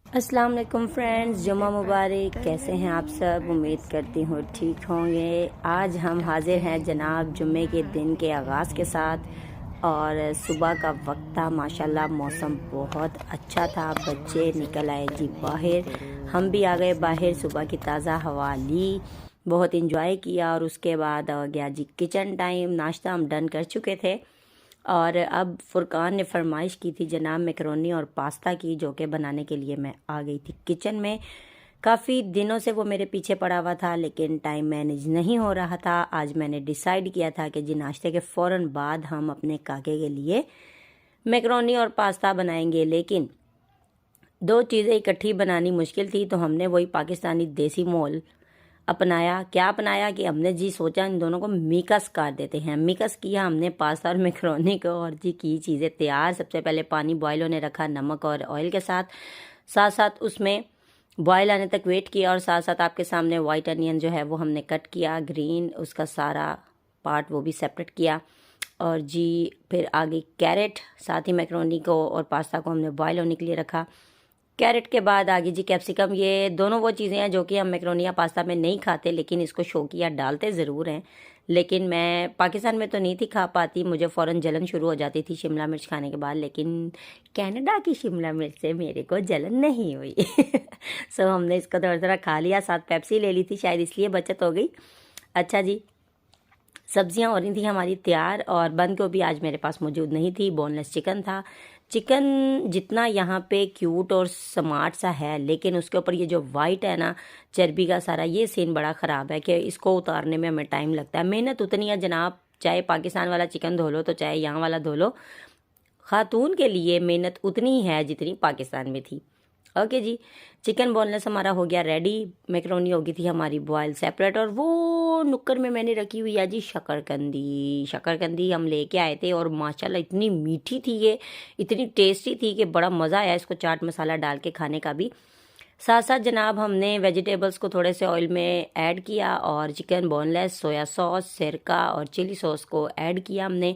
अस्सलाम वालेकुम फ्रेंड्स, जुम्मा मुबारक। कैसे हैं आप सब? उम्मीद करती हूँ ठीक होंगे। आज हम हाजिर हैं जनाब जुम्मे के दिन के आगाज़ के साथ और सुबह का वक्त था। माशाल्लाह मौसम बहुत अच्छा था। बच्चे निकल आए जी बाहर, हम भी आ गए बाहर। सुबह की ताज़ा हवा ली, बहुत इंजॉय किया और उसके बाद आ गया जी किचन टाइम। नाश्ता हम डन कर चुके थे और अब फुरकान ने फरमाइश की थी जनाब मैकरोनी और पास्ता की, जो कि बनाने के लिए मैं आ गई थी किचन में। काफ़ी दिनों से वो मेरे पीछे पड़ा हुआ था लेकिन टाइम मैनेज नहीं हो रहा था। आज मैंने डिसाइड किया था कि जी नाश्ते के फ़ौरन बाद हम अपने काके के लिए मैकरोनी और पास्ता बनाएंगे, लेकिन दो चीज़ें इकट्ठी बनानी मुश्किल थी, तो हमने वही पाकिस्तानी देसी मोल अपनाया। क्या अपनाया कि हमने जी सोचा इन दोनों को मिक्स कर देते हैं। मिक्स किया हमने पास्ता और मैकरोनी को और जी की चीज़ें तैयार। सबसे पहले पानी बॉयल होने रखा नमक और ऑयल के साथ, साथ साथ उसमें बॉयल आने तक वेट किया और साथ साथ आपके सामने वाइट अनियन जो है वो हमने कट किया, ग्रीन उसका सारा पार्ट वो भी सेपरेट किया। और जी फिर आगे कैरेट, साथ ही मैकरोनी को और पास्ता को हमने बॉयल होने के लिए रखा। कैरेट के बाद आगे जी कैप्सिकम। ये दोनों वो चीज़ें हैं जो कि हम मैकरोनी या पास्ता में नहीं खाते, लेकिन इसको शौकिया डालते ज़रूर हैं। लेकिन मैं पाकिस्तान में तो नहीं थी खा पाती, मुझे फ़ौरन जलन शुरू हो जाती थी शिमला मिर्च खाने के बाद, लेकिन कनाडा की शिमला मिर्च से मेरे को जलन नहीं हुई। सो हमने इसको थोड़ा थोड़ा खा लिया, साथ पेप्सी ले ली थी, शायद इसलिए बचत हो गई। अच्छा जी, सब्जियां हो रही थी हमारी तैयार और बंद गोभी आज मेरे पास मौजूद नहीं थी। बोनलेस चिकन था। चिकन जितना यहाँ पे क्यूट और स्मार्ट सा है, लेकिन उसके ऊपर ये जो वाइट है ना चर्बी का सारा, ये सीन बड़ा ख़राब है कि इसको उतारने में हमें टाइम लगता है। मेहनत उतनी है जनाब, चाहे पाकिस्तान वाला चिकन धो लो तो चाहे यहाँ वाला धो लो, खातून के लिए मेहनत उतनी ही है जितनी पाकिस्तान में थी। ओके जी, चिकन बोनलेस हमारा हो गया रेडी। मैकरोनी हो गई थी हमारी बॉयल सेपरेट, और वो नुक्कड़ में मैंने रखी हुई है जी शकरकंदी। शकरकंदी हम लेके आए थे और माशाल्लाह इतनी मीठी थी ये, इतनी टेस्टी थी कि बड़ा मज़ा आया इसको चाट मसाला डाल के खाने का भी। साथ साथ जनाब हमने वेजिटेबल्स को थोड़े से ऑयल में ऐड किया और चिकन बोनलेस, सोया सॉस, सिरका और चिली सॉस को ऐड किया हमने,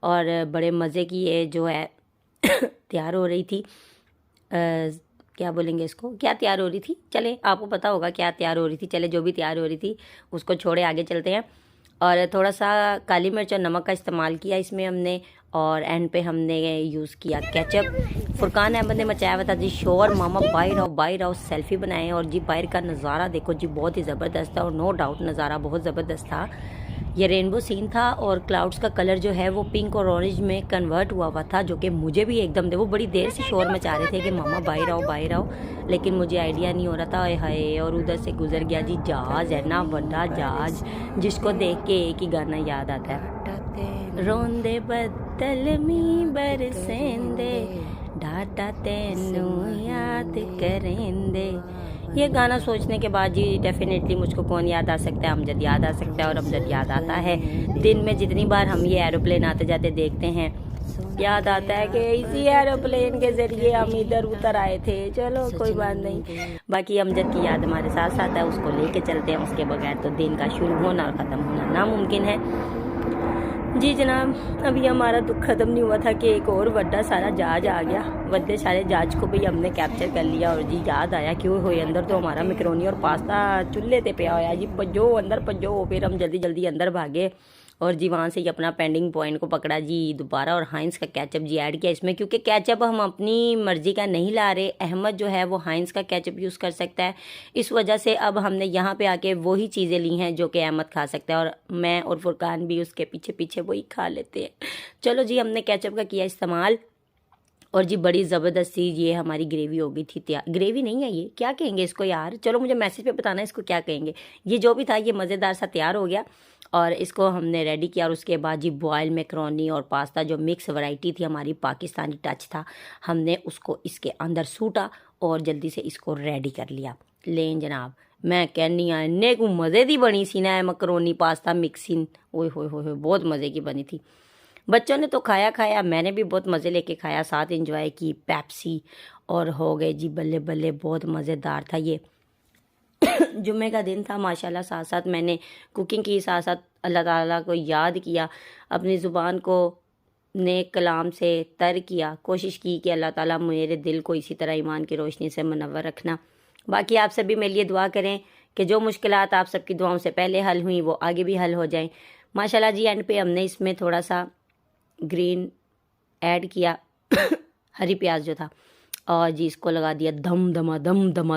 और बड़े मज़े की ये जो है तैयार हो रही थी। क्या बोलेंगे इसको, क्या तैयार हो रही थी, चले आपको पता होगा क्या तैयार हो रही थी। चले जो भी तैयार हो रही थी उसको छोड़े, आगे चलते हैं। और थोड़ा सा काली मिर्च और नमक का इस्तेमाल किया इसमें हमने, और एंड पे हमने यूज़ किया केचप। फुरकान अहमद ने मचाया हुआ था जी शोर, मामा बाहर आओ सेल्फी बनाएं। और जी बाहर का नज़ारा देखो जी, बहुत ही ज़बरदस्त था और नो डाउट नज़ारा बहुत ज़बरदस्त था। ये रेनबो सीन था और क्लाउड्स का कलर जो है वो पिंक और ऑरेंज में कन्वर्ट हुआ हुआ था, जो कि मुझे भी एकदम दे, वो बड़ी देर से शोर मचा रहे थे कि मामा बाहर आओ, लेकिन मुझे आइडिया नहीं हो रहा था। हाय, और उधर से गुजर गया जी जहाज, है ना बड़ा जहाज, जिसको देख के एक ही गाना याद आता है, रोंदे बदल मी बरसेंदे डाटा तेनू याद करेंदे। ये गाना सोचने के बाद जी डेफिनेटली मुझको कौन याद आ सकता है, अमजद याद आ सकता है। और अमजद याद आता है, दिन में जितनी बार हम ये एरोप्लेन आते जाते देखते हैं, याद आता है कि इसी एरोप्लेन के जरिए हम इधर उतर आए थे। चलो कोई बात नहीं, बाकी अमजद की याद हमारे साथ साथ है, उसको लेके चलते हैं। उसके बगैर तो दिन का शुरू होना और ख़त्म होना नामुमकिन है। जी जनाब, अभी हमारा दुख ख़त्म नहीं हुआ था कि एक और बड़ा सारा जहाज आ गया। बड़े सारे जहाज को भी हमने कैप्चर कर लिया। और जी याद आया क्यों होए अंदर तो हमारा मैकरोनी और पास्ता चूल्हे पे पिया होया जी, पजो अंदर पजो। फिर हम जल्दी जल्दी अंदर भागे और जी वहाँ से ही अपना पेंडिंग पॉइंट को पकड़ा जी दोबारा, और हाइंस का केचप जी ऐड किया इसमें, क्योंकि केचप हम अपनी मर्ज़ी का नहीं ला रहे। अहमद जो है वो हाइंस का केचप यूज़ कर सकता है, इस वजह से अब हमने यहाँ पे आके वही चीज़ें ली हैं जो कि अहमद खा सकता है, और मैं और फुरकान भी उसके पीछे पीछे वही खा लेते हैं। चलो जी, हमने केचप का किया इस्तेमाल और जी बड़ी ज़बरदस्ती ये हमारी ग्रेवी हो गई थी तैयार। ग्रेवी नहीं है ये, क्या कहेंगे इसको यार, चलो मुझे मैसेज पे बताना इसको क्या कहेंगे। ये जो भी था ये मज़ेदार सा तैयार हो गया और इसको हमने रेडी किया। और उसके बाद जी बॉयल मैकरोनी और पास्ता जो मिक्स वैरायटी थी, हमारी पाकिस्तानी टच था, हमने उसको इसके अंदर सूटा और जल्दी से इसको रेडी कर लिया। लें जनाब, मैं कहनी हाँ इन्ने को मज़े की बनी सी ना मैकरोनी पास्ता मिक्सिंग, ओए होए होए बहुत मज़े की बनी थी। बच्चों ने तो खाया खाया, मैंने भी बहुत मज़े लेके खाया, साथ एंजॉय की पेप्सी, और हो गए जी बल्ले बल्ले, बहुत मज़ेदार था ये। जुम्मे का दिन था माशाल्लाह, साथ साथ मैंने कुकिंग की, साथ साथ अल्लाह ताला को याद किया, अपनी ज़ुबान को नेक कलाम से तर किया, कोशिश की कि अल्लाह ताला मेरे दिल को इसी तरह ईमान की रोशनी से मुनव्वर रखना। बाकी आप सभी मेरे लिए दुआ करें कि जो मुश्किलात आप सबकी दुआओं से पहले हल हुई वो आगे भी हल हो जाएं। माशाल्लाह जी, एंड पे हमने इसमें थोड़ा सा ग्रीन ऐड किया हरी प्याज जो था, और जी इसको लगा दिया दम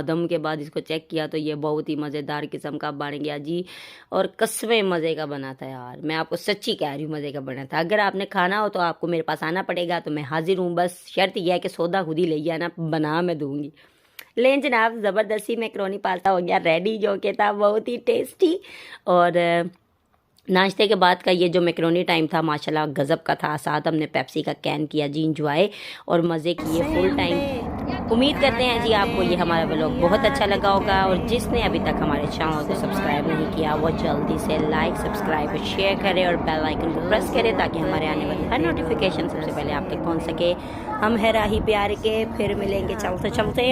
दम के बाद इसको चेक किया तो ये बहुत ही मज़ेदार किस्म का बन गया जी। और कसमें मज़े का बना था यार, मैं आपको सच्ची कह रही हूँ, मज़े का बना था। अगर आपने खाना हो तो आपको मेरे पास आना पड़ेगा, तो मैं हाजिर हूँ। बस शर्त यह है कि सौदा खुद ही ले आना, बना मैं दूँगी। लेकिन जनाब ज़बरदस्ती मैकरोनी पास्ता हो गया रेडी, जो कि था बहुत ही टेस्टी। और नाश्ते के बाद का ये जो मैकरोनी टाइम था माशाल्लाह गज़ब का था। साथ हमने पेप्सी का कैन किया जी इंजॉय, और मज़े किए फुल टाइम। उम्मीद करते हैं जी आपको ये हमारा व्लॉग बहुत अच्छा लगा होगा, और जिसने अभी तक हमारे चैनल को सब्सक्राइब नहीं किया वो जल्दी से लाइक, सब्सक्राइब और शेयर करें, और बेल आइकन को प्रेस करें ताकि हमारे आने वाली हर नोटिफिकेशन सबसे पहले आप तक पहुँच सके। हम है राही प्यार के, फिर मिलेंगे चलते चलते।